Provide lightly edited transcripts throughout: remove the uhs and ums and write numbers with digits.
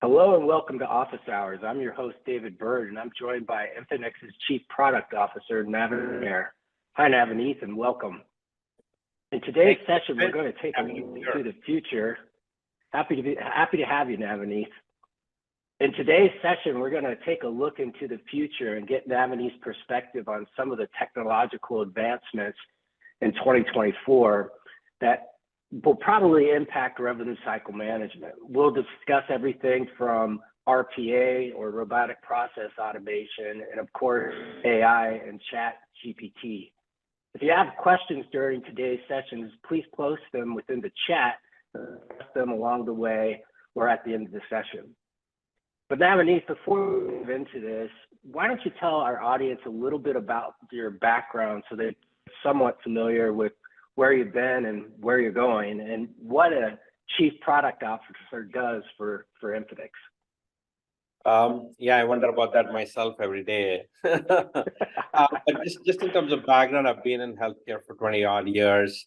Hello and welcome to Office Hours. I'm your host, David Bird, and I'm joined by Infinx's Chief Product Officer, Navaneeth Nair. Hi, Navaneeth, and welcome. In today's session, we're going to take a look into the future. Happy to have you, Navaneeth. In today's session, we're going to take a look into the future and get Navaneeth's perspective on some of the technological advancements in 2024 that will probably impact revenue cycle management. We'll discuss everything from RPA or robotic process automation, and of course, AI and chat GPT. If you have questions during today's sessions, please post them within the chat, ask them along the way or at the end of the session. But Navaneeth, before we move into this, why don't you tell our audience a little bit about your background so they're somewhat familiar with where you've been and where you're going, and what a chief product officer does for Infinx. Yeah, I wonder about that myself every day. But just in terms of background, I've been in healthcare for 20 odd years,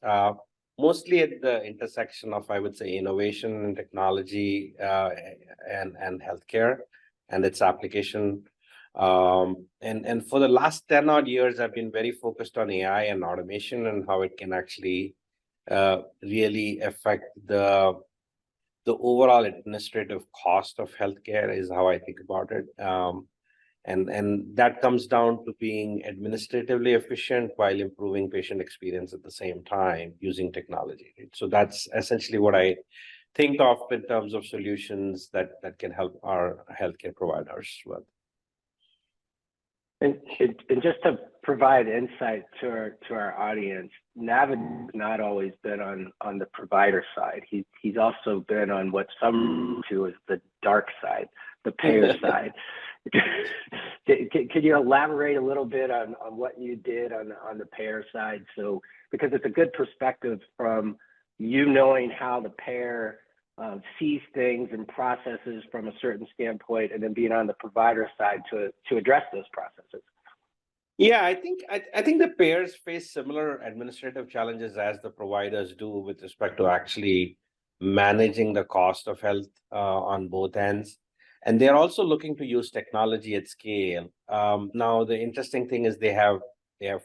mostly at the intersection of, I would say, innovation and technology and healthcare and its application. And for the last 10 odd years, I've been very focused on AI and automation and how it can actually really affect the overall administrative cost of healthcare is how I think about it. And that comes down to being administratively efficient while improving patient experience at the same time using technology. So that's essentially what I think of in terms of solutions that can help our healthcare providers with. And just to provide insight to our audience, Navaneeth has not always been on the provider side. He's also been on what some to as the dark side, the payer side. Can you elaborate a little bit on what you did on the payer side? So, because it's a good perspective from you knowing how the payer sees things and processes from a certain standpoint, and then being on the provider side to address those processes. Yeah, I think the payers face similar administrative challenges as the providers do with respect to actually managing the cost of health on both ends. And they're also looking to use technology at scale. Now, the interesting thing is they have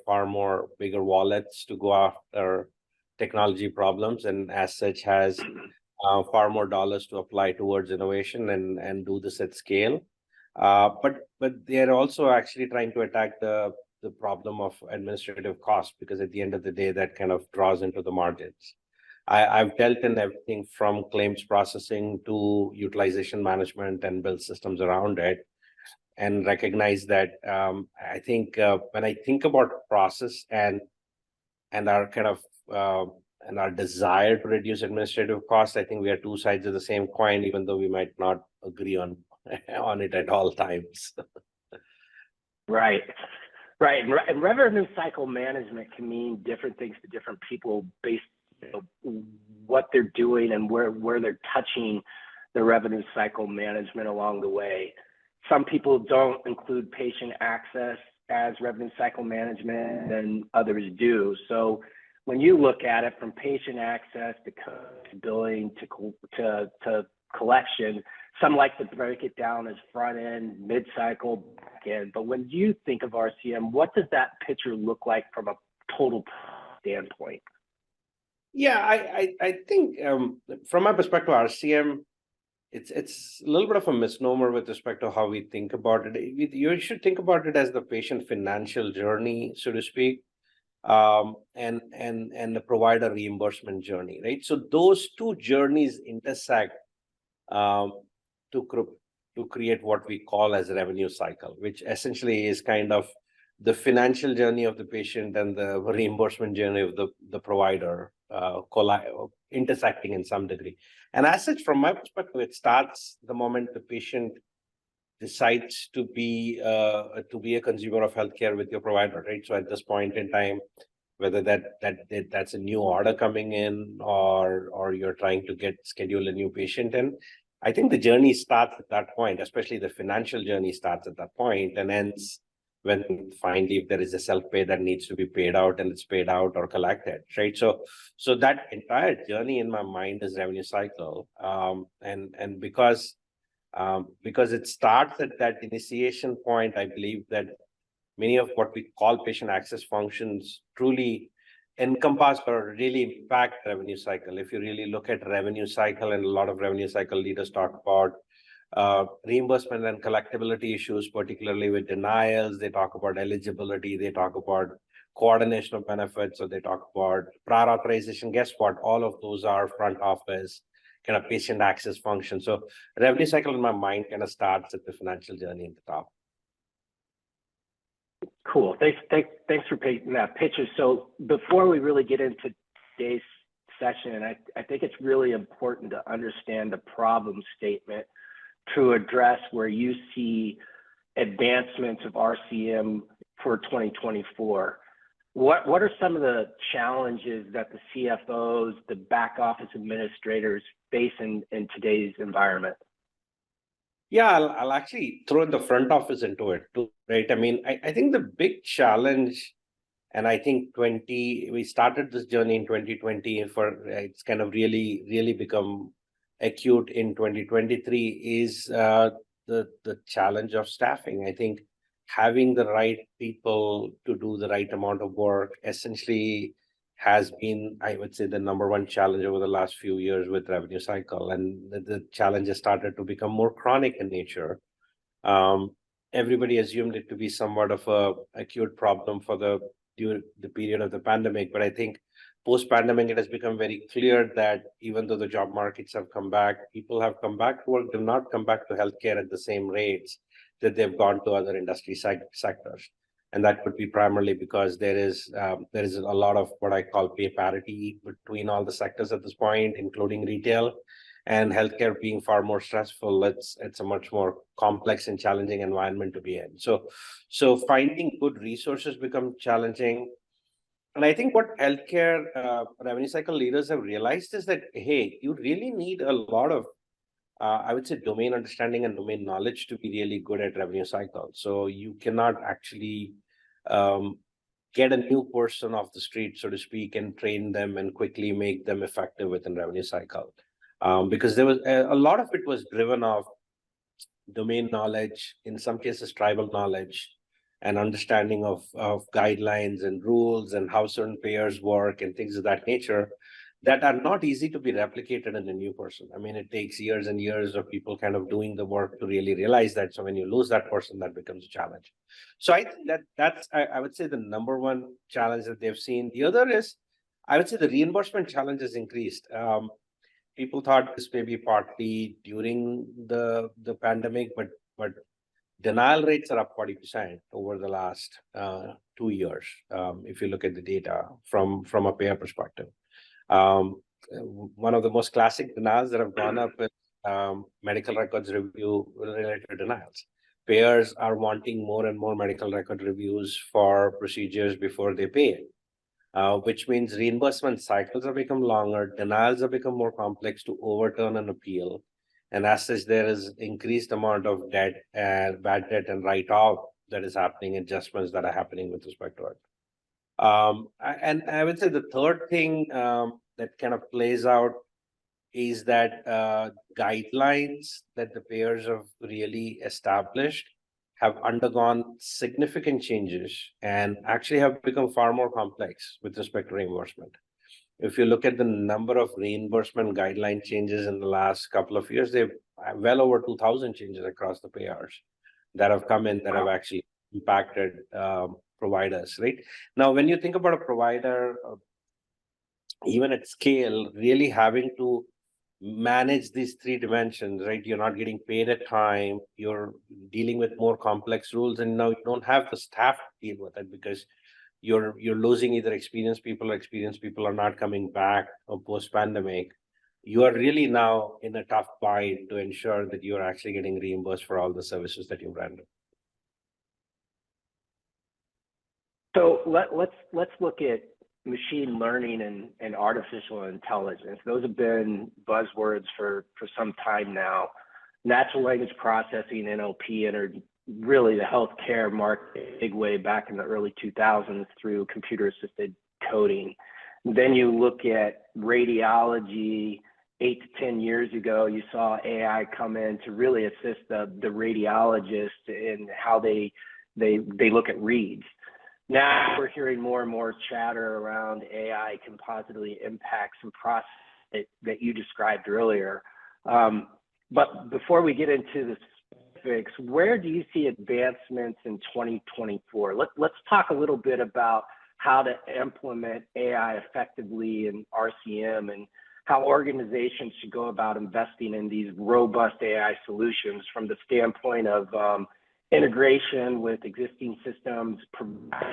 far more bigger wallets to go after technology problems, and as such has far more dollars to apply towards innovation and do this at scale. But they're also actually trying to attack the problem of administrative cost, because at the end of the day, that kind of draws into the margins. I've dealt in everything from claims processing to utilization management and build systems around it, and recognize that I think when I think about process and our kind of and our desire to reduce administrative costs, I think we are two sides of the same coin, even though we might not agree on it at all times. Right. And revenue cycle management can mean different things to different people based on what they're doing and where they're touching the revenue cycle management along the way. Some people don't include patient access as revenue cycle management, and others do. So when you look at it from patient access to billing to collection, some like to break it down as front end, mid cycle, back end. But when you think of RCM, what does that picture look like from a total standpoint? Yeah, I think from my perspective, RCM, it's a little bit of a misnomer with respect to how we think about it. You should think about it as the patient financial journey, so to speak. And the provider reimbursement journey, right? So those two journeys intersect to create what we call as a revenue cycle, which essentially is kind of the financial journey of the patient and the reimbursement journey of the provider intersecting in some degree. And as such, from my perspective, it starts the moment the patient decides to be a consumer of healthcare with your provider, right? So at this point in time, whether that's a new order coming in or you're trying to schedule a new patient in, I think the journey starts at that point, especially the financial journey starts at that point and ends when finally if there is a self-pay that needs to be paid out and it's paid out or collected, right? So that entire journey in my mind is revenue cycle. And because because it starts at that initiation point. I believe that many of what we call patient access functions truly encompass or really impact revenue cycle. If you really look at revenue cycle, and a lot of revenue cycle leaders talk about reimbursement and collectability issues, particularly with denials. They talk about eligibility. They talk about coordination of benefits. So they talk about prior authorization. Guess what? All of those are front office kind of patient access function. So revenue cycle in my mind kind of starts at the financial journey at the top. Cool. Thanks for painting that picture. So before we really get into today's session, I think it's really important to understand the problem statement to address where you see advancements of RCM for 2024. What are some of the challenges that the CFOs, the back office administrators face in today's environment? Yeah, I'll actually throw in the front office into it too, right? I mean, I think the big challenge, and I think we started this journey in 2020, and it's kind of really become acute in 2023 is the challenge of staffing. I think having the right people to do the right amount of work essentially has been, I would say, the number one challenge over the last few years with revenue cycle. And the challenge has started to become more chronic in nature. Everybody assumed it to be somewhat of a acute problem during the period of the pandemic. But I think post-pandemic, it has become very clear that even though the job markets have come back, people have come back to work, do not come back to healthcare at the same rates that they've gone to other industry sectors. And that could be primarily because there is a lot of what I call pay parity between all the sectors at this point, including retail, and healthcare being far more stressful. It's a much more complex and challenging environment to be in. So finding good resources become challenging. And I think what healthcare revenue cycle leaders have realized is that, hey, you really need a lot of I would say domain understanding and domain knowledge to be really good at revenue cycle. So you cannot actually get a new person off the street, so to speak, and train them and quickly make them effective within revenue cycle. Because there was a lot of it was driven off domain knowledge, in some cases tribal knowledge, and understanding of guidelines and rules and how certain payers work and things of that nature, that are not easy to be replicated in a new person. I mean, it takes years and years of people kind of doing the work to really realize that. So when you lose that person, that becomes a challenge. So I think that's I would say the number one challenge that they've seen. The other is, I would say the reimbursement challenge has increased. People thought this may be partly during the pandemic, but denial rates are up 40% over the last 2 years. If you look at the data from a payer perspective. One of the most classic denials that have gone up is medical records review related denials. Payers are wanting more and more medical record reviews for procedures before they pay, which means reimbursement cycles have become longer, denials have become more complex to overturn and appeal. And as such, there is increased amount of debt and bad debt and write-off that is happening, adjustments that are happening with respect to it. And I would say the third thing that kind of plays out is that guidelines that the payers have really established have undergone significant changes and actually have become far more complex with respect to reimbursement. If you look at the number of reimbursement guideline changes in the last couple of years, they've well over 2,000 changes across the payers that have come in that have actually impacted providers, right? Now, when you think about a provider, even at scale, really having to manage these three dimensions, right? You're not getting paid at time, you're dealing with more complex rules, and now you don't have the staff to deal with it because you're losing either experienced people are not coming back post-pandemic. You are really now in a tough bind to ensure that you're actually getting reimbursed for all the services that you've rendered. So let's look at machine learning and artificial intelligence. Those have been buzzwords for some time now. Natural language processing, NLP, entered really the healthcare market big way back in the early 2000s through computer-assisted coding. Then you look at radiology 8 to 10 years ago, you saw AI come in to really assist the radiologist in how they look at reads. Now we're hearing more and more chatter around AI can positively impact some process that you described earlier. But before we get into the specifics, where do you see advancements in 2024? Let's talk a little bit about how to implement AI effectively in RCM and how organizations should go about investing in these robust AI solutions from the standpoint of integration with existing systems,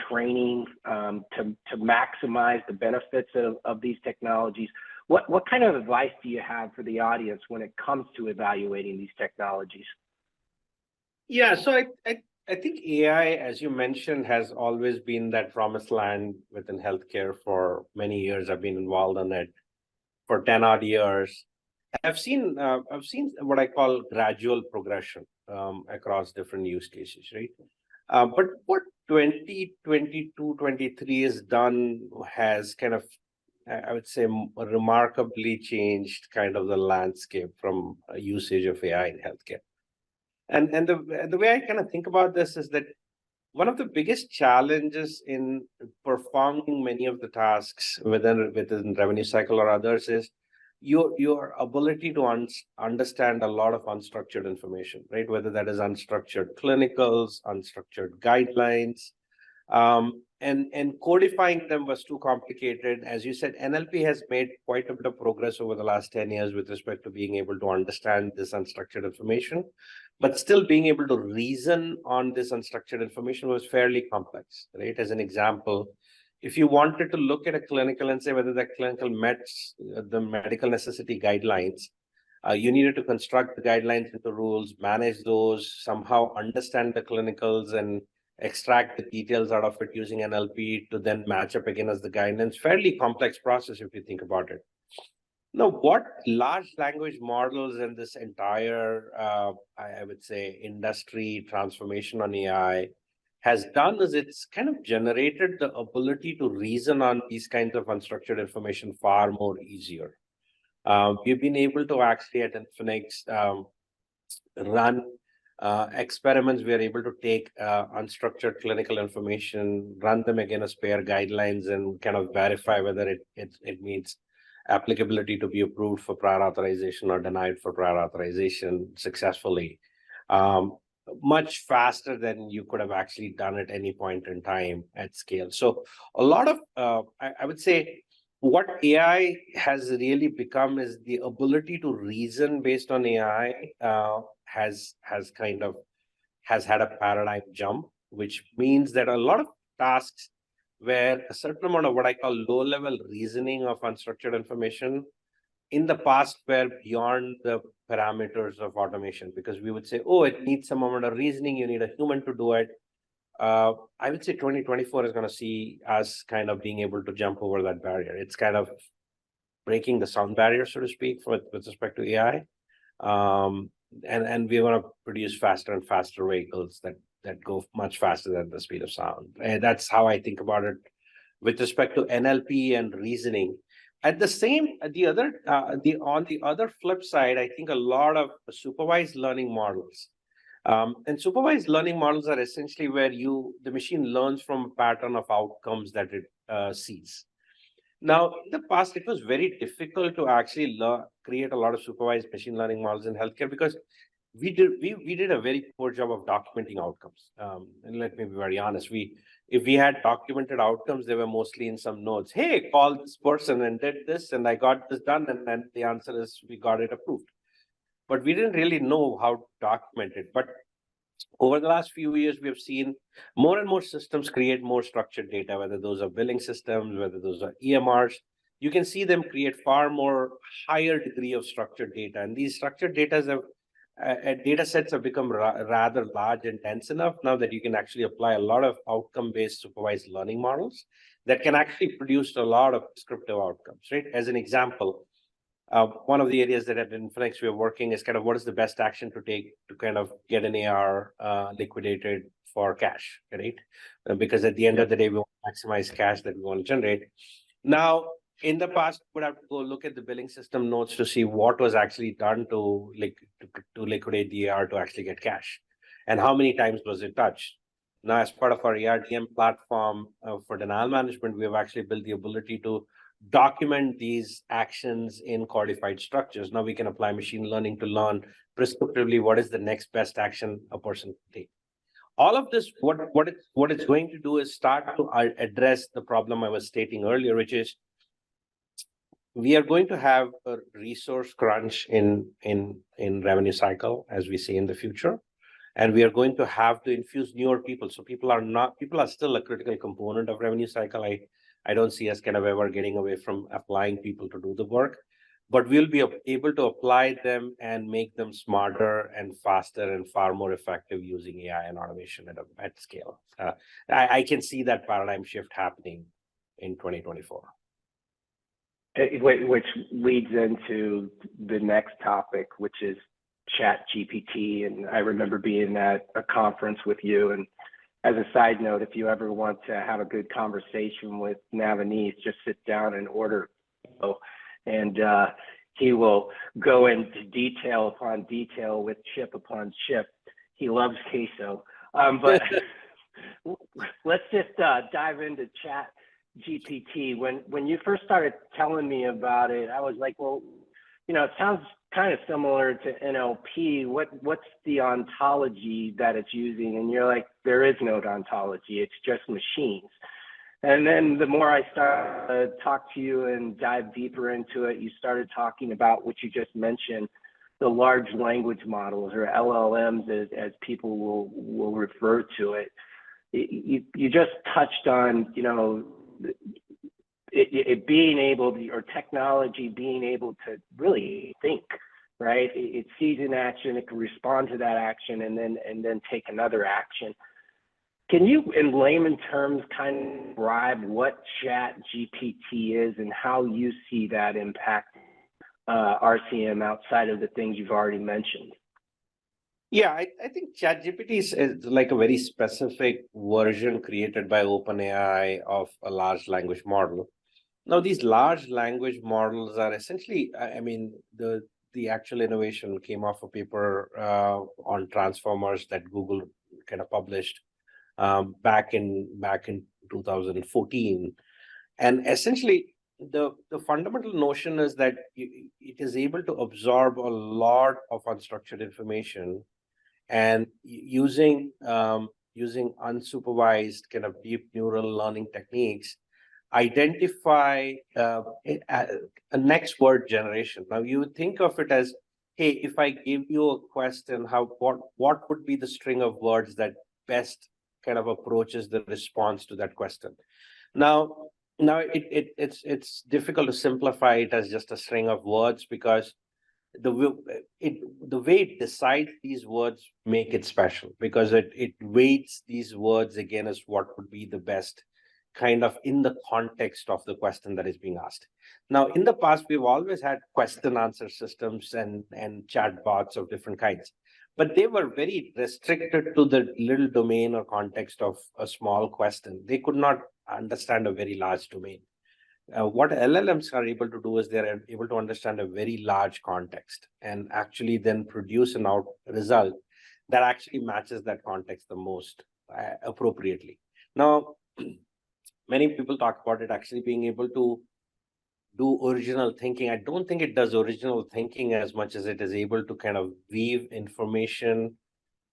training to maximize the benefits of these technologies. What kind of advice do you have for the audience when it comes to evaluating these technologies? Yeah, so I think AI, as you mentioned, has always been that promised land within healthcare for many years. I've been involved in it for 10 odd years. I've seen what I call gradual progression across different use cases, right? But what 2022, 23 has done has kind of, I would say, remarkably changed kind of the landscape from usage of AI in healthcare. And the way I kind of think about this is that one of the biggest challenges in performing many of the tasks within revenue cycle or others is your ability to understand a lot of unstructured information, right? Whether that is unstructured clinicals, unstructured guidelines, and codifying them was too complicated. As you said, NLP has made quite a bit of progress over the last 10 years with respect to being able to understand this unstructured information, but still being able to reason on this unstructured information was fairly complex, right? As an example, if you wanted to look at a clinical and say whether that clinical met the medical necessity guidelines, you needed to construct the guidelines into rules, manage those, somehow understand the clinicals and extract the details out of it using NLP to then match up against the guidelines. Fairly complex process if you think about it. Now, what large language models and this entire, I would say, industry transformation on AI has done is it's kind of generated the ability to reason on these kinds of unstructured information far more easier. We've been able to actually at Infinx run experiments. We are able to take unstructured clinical information, run them against pair guidelines, and kind of verify whether it meets applicability to be approved for prior authorization or denied for prior authorization successfully, much faster than you could have actually done at any point in time at scale. So a lot of, I would say, what AI has really become is the ability to reason based on AI has had a paradigm jump, which means that a lot of tasks where a certain amount of what I call low-level reasoning of unstructured information in the past were beyond the parameters of automation, because we would say, oh, it needs some amount of reasoning, you need a human to do it. I would say 2024 is going to see us kind of being able to jump over that barrier. It's kind of breaking the sound barrier, so to speak, with respect to AI. And we want to produce faster and faster vehicles that go much faster than the speed of sound. And that's how I think about it with respect to NLP and reasoning. At on the other flip side, I think a lot of supervised learning models. And supervised learning models are essentially where the machine learns from a pattern of outcomes that it sees. Now, in the past, it was very difficult to actually create a lot of supervised machine learning models in healthcare because we did a very poor job of documenting outcomes. And let me be very honest, if we had documented outcomes, they were mostly in some notes. Hey, call this person and did this, and I got this done, and then the answer is we got it approved. But we didn't really know how to document it. But over the last few years, we have seen more and more systems create more structured data, whether those are billing systems, whether those are EMRs. You can see them create far more higher degree of structured data. And these structured data sets have become rather large and dense enough now that you can actually apply a lot of outcome-based supervised learning models that can actually produce a lot of descriptive outcomes, right? As an example, one of the areas that at Infinx we are working is kind of what is the best action to take to kind of get an AR liquidated for cash, right? Because at the end of the day, we want to maximize cash that we want to generate. Now, in the past, would have to go look at the billing system notes to see what was actually done to liquidate the AR to actually get cash, and how many times was it touched. Now, as part of our ARDM platform for denial management, we have actually built the ability to document these actions in codified structures. Now we can apply machine learning to learn prescriptively what is the next best action a person can take. All of this, what it's going to do is start to address the problem I was stating earlier, which is we are going to have a resource crunch in revenue cycle, as we see in the future. And we are going to have to infuse newer people. So people are still a critical component of revenue cycle. I don't see us kind of ever getting away from applying people to do the work, but we'll be able to apply them and make them smarter and faster and far more effective using AI and automation at scale. I can see that paradigm shift happening in 2024. Which leads into the next topic, which is Chat GPT. And I remember being at a conference with you. And as a side note, if you ever want to have a good conversation with Navaneeth, just sit down and order, and he will go into detail upon detail with chip upon chip. He loves queso. But let's just dive into Chat GPT. When you first started telling me about it, I was like, well, it sounds kind of similar to NLP. What's the ontology that it's using? And you're like, there is no ontology. It's just machines. And then the more I started to talk to you and dive deeper into it, you started talking about what you just mentioned, the large language models, or LLMs as people will refer to it. You just touched on, it being able to, or technology being able to really think, right? It sees an action, it can respond to that action, and then take another action. Can you, in layman terms, kind of describe what Chat GPT is and how you see that impact RCM outside of the things you've already mentioned? Yeah, I think ChatGPT is like a very specific version created by OpenAI of a large language model. Now, these large language models are essentially, the actual innovation came off a paper on transformers that Google kind of published back in 2014. And essentially, the fundamental notion is that it is able to absorb a lot of unstructured information, and using unsupervised kind of deep neural learning techniques, identify a next word generation. Now, you would think of it as, hey, if I give you a question, what would be the string of words that best kind of approaches the response to that question? Now it's difficult to simplify it as just a string of words, because the way it decides these words make it special, because it weights these words again as what would be the best kind of in the context of the question that is being asked. Now, in the past, we've always had question answer systems and chatbots of different kinds, but they were very restricted to the little domain or context of a small question. They could not understand a very large domain. What LLMs are able to do is they're able to understand a very large context and actually then produce an out result that actually matches that context the most appropriately. Now, many people talk about it actually being able to do original thinking. I don't think it does original thinking as much as it is able to kind of weave information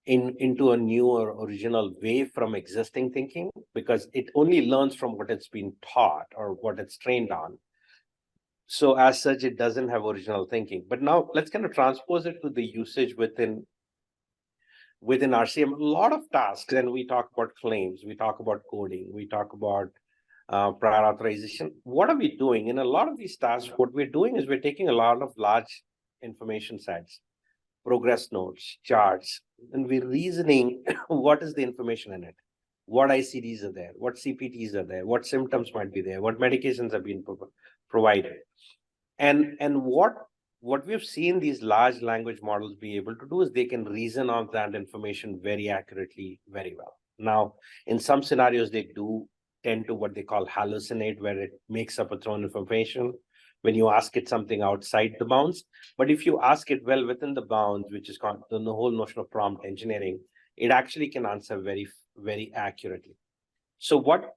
into a new or original way from existing thinking, because it only learns from what it's been taught or what it's trained on. So as such, it doesn't have original thinking. But now let's kind of transpose it to the usage within RCM. A lot of tasks, and we talk about claims, we talk about coding, we talk about prior authorization. What are we doing? In a lot of these tasks, what we're doing is we're taking a lot of large information sets, progress notes, charts, and we're reasoning what is the information in it, what ICDs are there, what CPTs are there, what symptoms might be there, what medications have been provided. And what we've seen these large language models be able to do is they can reason on that information very accurately, very well. Now, in some scenarios, they do tend to what they call hallucinate, where it makes up its own information when you ask it something outside the bounds. But if you ask it well within the bounds, which is called the whole notion of prompt engineering, it actually can answer very, very accurately. So what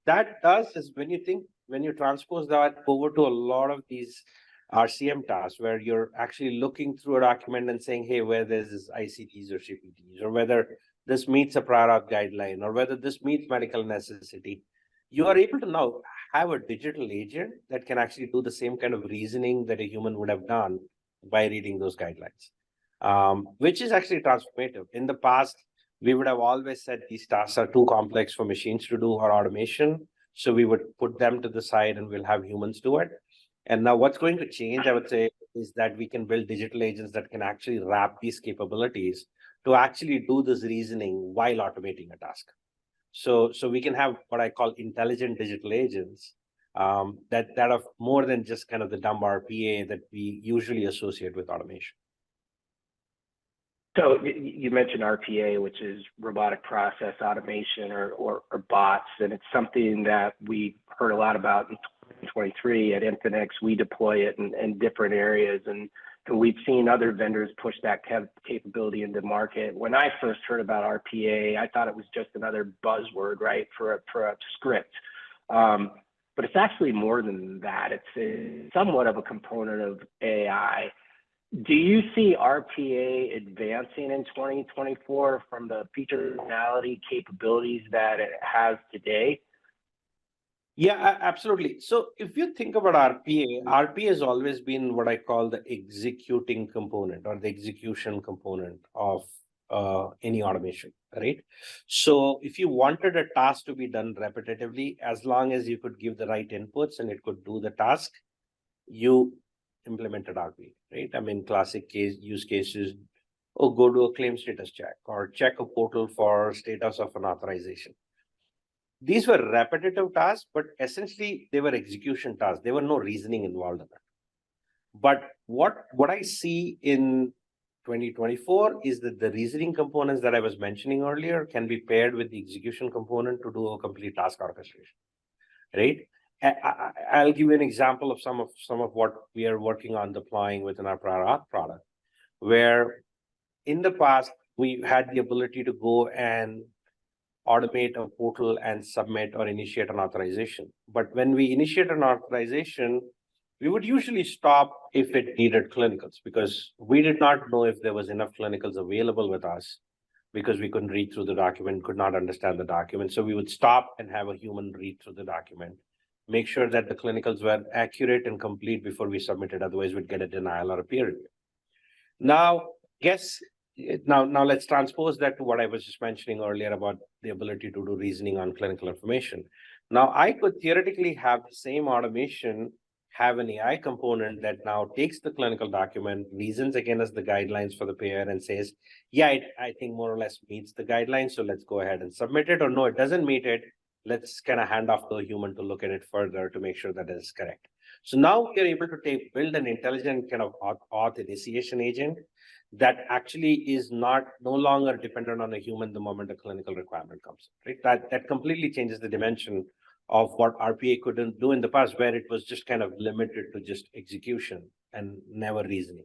that does is when you transpose that over to a lot of these RCM tasks where you're actually looking through a document and saying, hey, where there's ICTs or CPTs, or whether this meets a prior auth guideline, or whether this meets medical necessity, you are able to now have a digital agent that can actually do the same kind of reasoning that a human would have done by reading those guidelines, which is actually transformative. In the past, we would have always said these tasks are too complex for machines to do or automation. So we would put them to the side and we'll have humans do it. And now what's going to change, I would say, is that we can build digital agents that can actually wrap these capabilities to actually do this reasoning while automating a task. So we can have what I call intelligent digital agents that are more than just kind of the dumb RPA that we usually associate with automation. So you mentioned RPA, which is robotic process automation or bots, and it's something that we heard a lot about in 2023 at Infinix. We deploy it in different areas, and we've seen other vendors push that capability into market. When I first heard about RPA, I thought it was just another buzzword, right, for a script. But it's actually more than that. It's somewhat of a component of AI. Do you see RPA advancing in 2024 from the feature functionality capabilities that it has today? Yeah, absolutely. So if you think about RPA has always been what I call the executing component or the execution component of any automation, right? So if you wanted a task to be done repetitively, as long as you could give the right inputs and it could do the task, you implemented RPA, right? I mean, classic use cases, go do a claim status check or check a portal for status of an authorization. These were repetitive tasks, but essentially they were execution tasks. There were no reasoning involved in it. But what I see in 2024 is that the reasoning components that I was mentioning earlier can be paired with the execution component to do a complete task orchestration, right? I'll give you an example of some of what we are working on deploying within our prior auth product, where in the past we had the ability to go and automate a portal and submit or initiate an authorization. But when we initiate an authorization, we would usually stop if it needed clinicals, because we did not know if there was enough clinicals available with us, because we couldn't read through the document, could not understand the document. So we would stop and have a human read through the document, make sure that the clinicals were accurate and complete before we submitted. Otherwise, we'd get a denial or a peer review. Now let's transpose that to what I was just mentioning earlier about the ability to do reasoning on clinical information. Now, I could theoretically have the same automation have an AI component that now takes the clinical document, reasons against the guidelines for the payer and says, yeah, I think more or less meets the guidelines, so let's go ahead and submit it, or no, it doesn't meet it. Let's kind of hand off to a human to look at it further to make sure that it is correct. So now we're able to build an intelligent kind of auth initiation agent that actually is no longer dependent on a human the moment a clinical requirement comes, right? That completely changes the dimension of what RPA couldn't do in the past, where it was just kind of limited to just execution and never reasoning.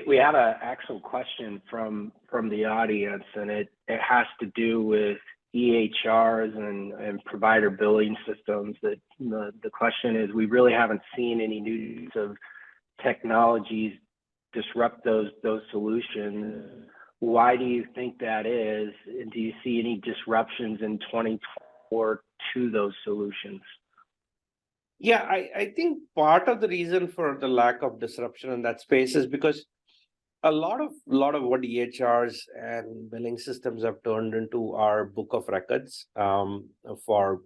We have an actual question from the audience, and it has to do with EHRs and provider billing systems. That the question is, we really haven't seen any news of technologies disrupt those solutions. Why do you think that is? And do you see any disruptions in 2024 to those solutions? Yeah, I think part of the reason for the lack of disruption in that space is because a lot of what EHRs and billing systems have turned into are book of records for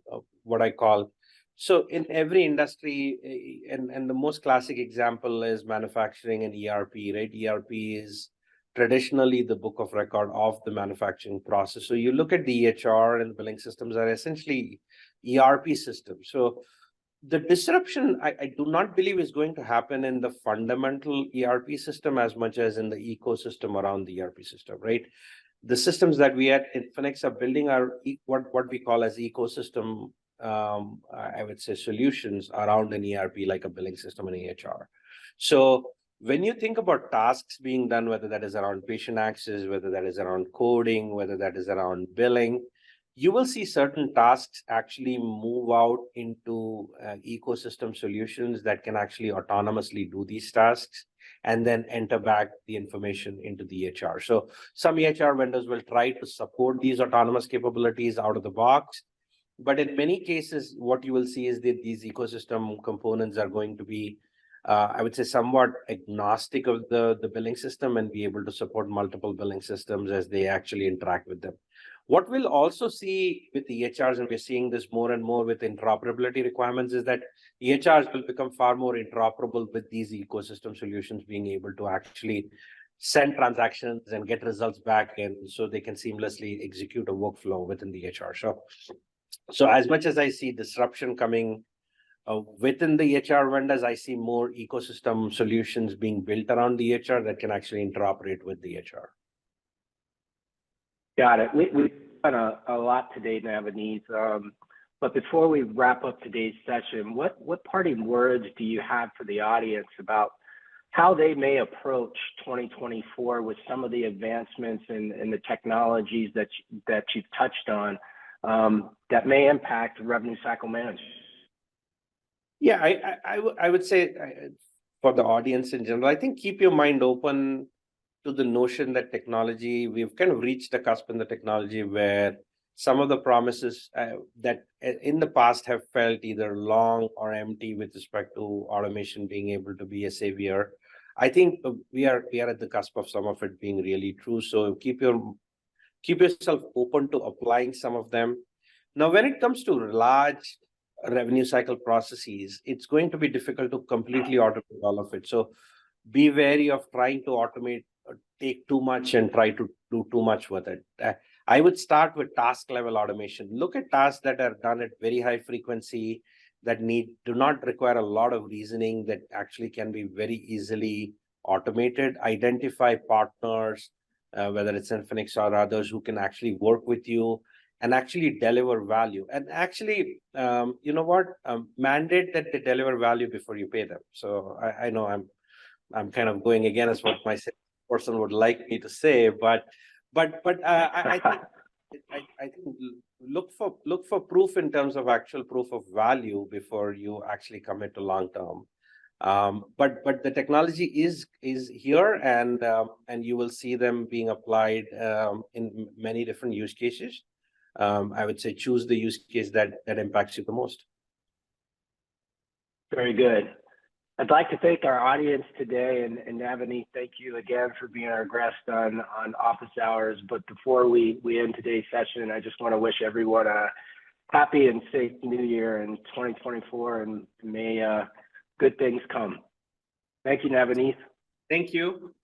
what I call. So in every industry, and the most classic example is manufacturing and ERP, right? ERP is traditionally the book of record of the manufacturing process. So you look at the EHR and billing systems are essentially ERP systems. So the disruption, I do not believe is going to happen in the fundamental ERP system as much as in the ecosystem around the ERP system, right? the systems that we at Infinix are building are what we call as ecosystem, I would say, solutions around an ERP, like a billing system and EHR. So when you think about tasks being done, whether that is around patient access, whether that is around coding, whether that is around billing, you will see certain tasks actually move out into ecosystem solutions that can actually autonomously do these tasks and then enter back the information into the EHR. So some EHR vendors will try to support these autonomous capabilities out of the box. But in many cases, what you will see is that these ecosystem components are going to be, I would say, somewhat agnostic of the billing system and be able to support multiple billing systems as they actually interact with them. What we'll also see with the EHRs, and we're seeing this more and more with interoperability requirements, is that EHRs will become far more interoperable with these ecosystem solutions, being able to actually send transactions and get results back, and so they can seamlessly execute a workflow within the EHR. So as much as I see disruption coming within the EHR vendors, I see more ecosystem solutions being built around the EHR that can actually interoperate with the EHR. Got it. We've done a lot today, Navaneeth. But before we wrap up today's session, what parting words do you have for the audience about how they may approach 2024 with some of the advancements in the technologies that you've touched on that may impact revenue cycle management? Yeah, I would say for the audience in general, I think keep your mind open to the notion that technology, we've kind of reached a cusp in the technology where some of the promises that in the past have felt either long or empty with respect to automation being able to be a savior. I think we are at the cusp of some of it being really true. So keep yourself open to applying some of them. Now, when it comes to large revenue cycle processes, it's going to be difficult to completely automate all of it. So be wary of trying to automate, take too much and try to do too much with it. I would start with task level automation. Look at tasks that are done at very high frequency, that do not require a lot of reasoning, that actually can be very easily automated. Identify partners, whether it's Infinix or others, who can actually work with you and actually deliver value. And actually, you know what? Mandate that they deliver value before you pay them. So I know I'm kind of going against what my person would like me to say, but I think look for proof in terms of actual proof of value before you actually commit to long term. But the technology is here, and you will see them being applied in many different use cases. I would say choose the use case that impacts you the most. Very good. I'd like to thank our audience today, and Navaneeth, thank you again for being our guest on Office Hours. But before we end today's session, I just want to wish everyone a happy and safe New Year in 2024, and may good things come. Thank you, Navaneeth. Thank you.